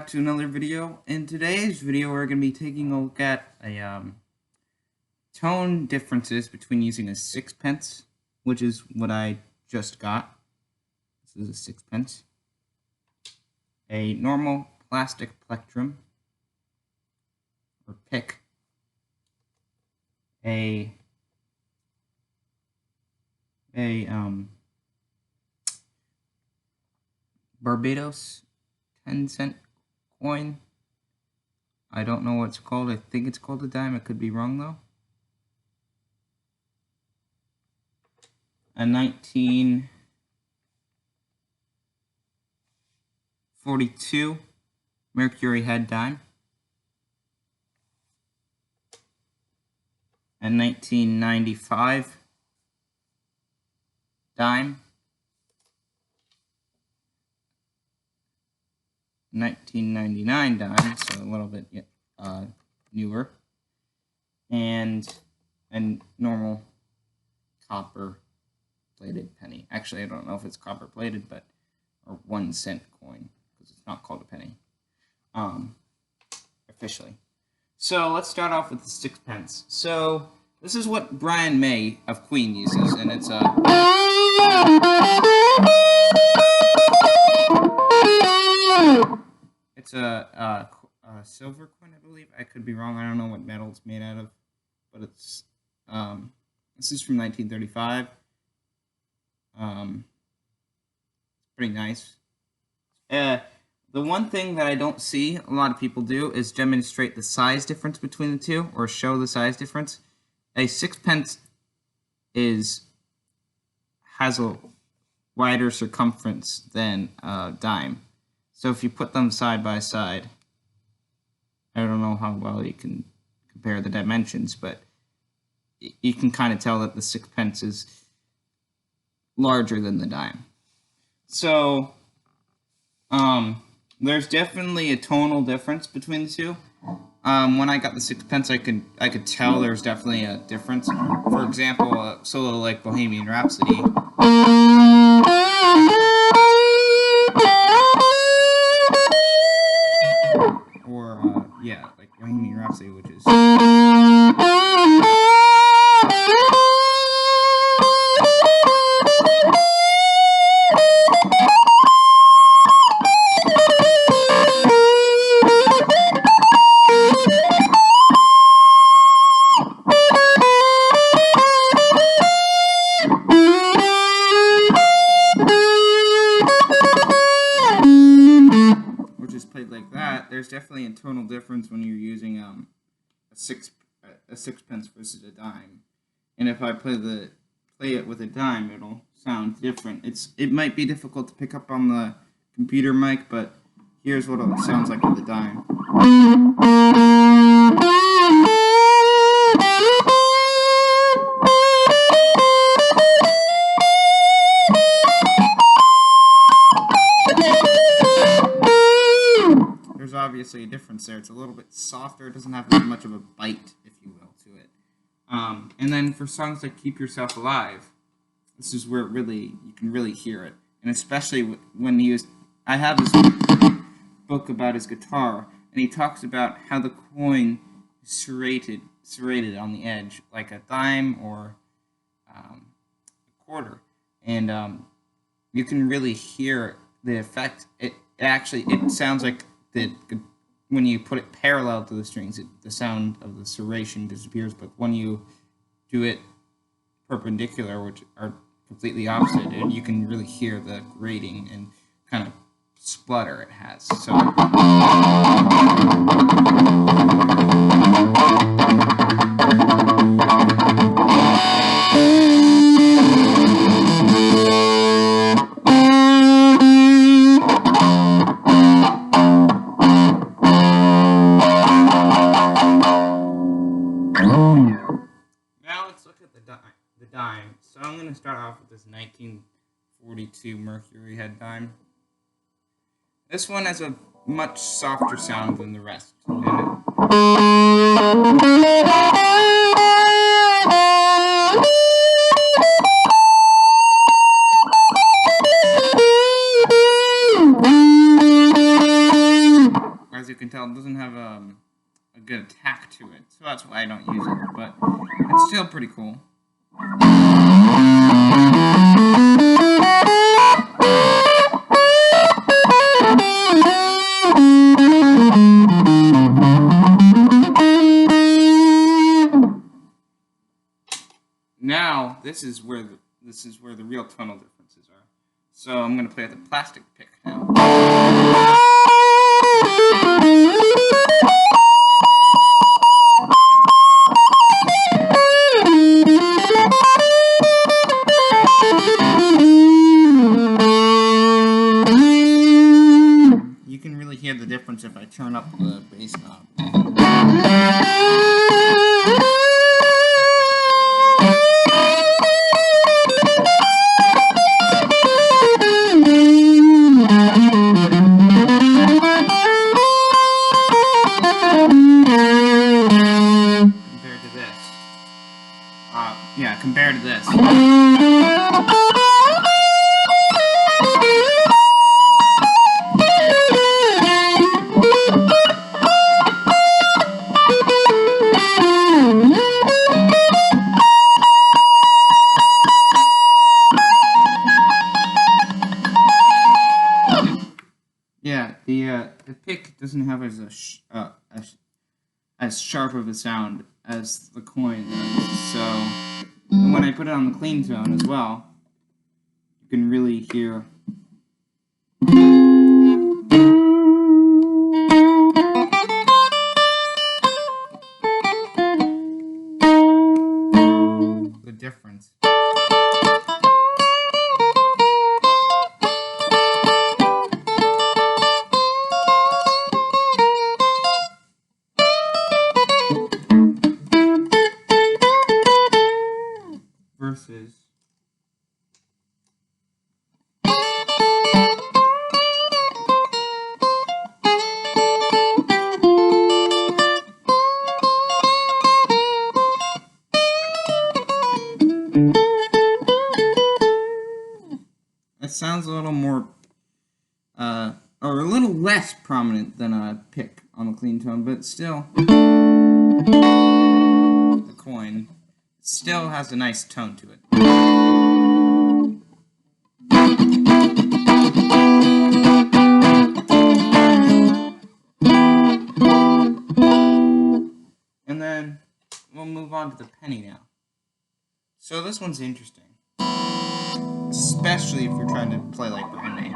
back to another video. In today's video, we're going to be taking a look at tone differences between using a sixpence, which is what I just got. This is a sixpence. A normal plastic plectrum, or pick. A Barbados 10-cent coin. I don't know what it's called. I think it's called a dime. I could be wrong though. A 1942 Mercury head dime. A 1995 dime. 1999 dime, so a little bit newer, and a normal copper plated penny. Actually, I don't know if it's copper plated, but or 1 cent coin, because it's not called a penny officially. So let's start off with the sixpence. So this is what Brian May of Queen uses, and it's a silver coin, I believe. I could be wrong. I don't know what metal it's made out of, but it's this is from 1935. Pretty nice. The one thing that I don't see a lot of people do is demonstrate the size difference between the two, or show the size difference. A sixpence has a wider circumference than a dime. So if you put them side by side, I don't know how well you can compare the dimensions, but you can kind of tell that the sixpence is larger than the dime. So there's definitely a tonal difference between the two. When I got the sixpence, I could tell there's definitely a difference. For example, a solo like Bohemian Rhapsody. Or yeah, like Bohemian Rhapsody, which is played like that. There's definitely a tonal difference when you're using a sixpence versus a dime. And if I play it with a dime, it'll sound different. It might be difficult to pick up on the computer mic, but here's what it sounds like with a dime. There's obviously a difference there. It's a little bit softer. It doesn't have as much of a bite, if you will, to it. And then for songs like Keep Yourself Alive, this is where you can really hear it. And especially when I have this book about his guitar, and he talks about how the coin is serrated on the edge, like a dime or a quarter. And you can really hear the effect. It sounds like when you put it parallel to the strings, the sound of the serration disappears, but when you do it perpendicular, which are completely opposite, and you can really hear the grating and kind of splutter it has. So now let's look at the dime. So I'm going to start off with this 1942 Mercury head dime. This one has a much softer sound than the rest. that's why I don't use it, but it's still pretty cool. Now, this is where the real tonal differences are. So I'm going to play with the plastic pick now. You can really hear the difference if I turn up the bass knob. Compared to this. Yeah, the pick doesn't have as sharp of a sound as the coin does, so. And when I put it on the clean tone as well, you can really hear the difference. Versus it sounds a little more or a little less prominent than a pick on the clean tone, but still the coin still has a nice tone to it. And then we'll move on to the penny now. So this one's interesting, especially if you're trying to play like behind me.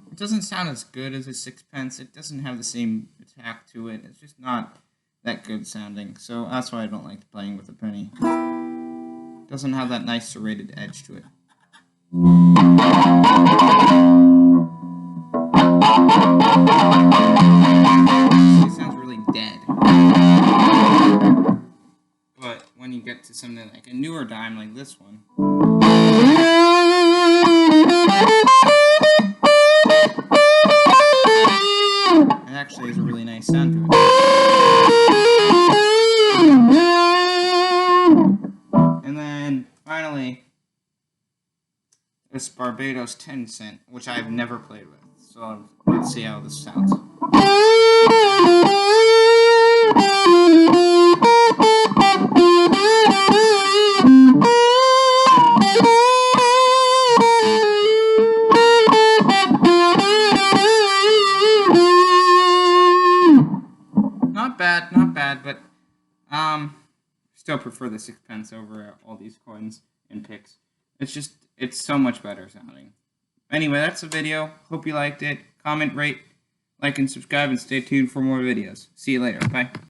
It doesn't sound as good as a sixpence. It doesn't have the same attack to it. It's just not that good sounding. So that's why I don't like playing with a penny. It doesn't have that nice serrated edge to it. It sounds really dead. But when you get to something like a newer dime like this one, it actually has a really nice sound to it. And then finally, this Barbados 10 cent, which I've never played with. So let's see how this sounds. Not bad, but still prefer the sixpence over all these coins and picks. It's so much better sounding. Anyway, that's the video. Hope you liked it. Comment, rate, like, and subscribe, and stay tuned for more videos. See you later. Bye.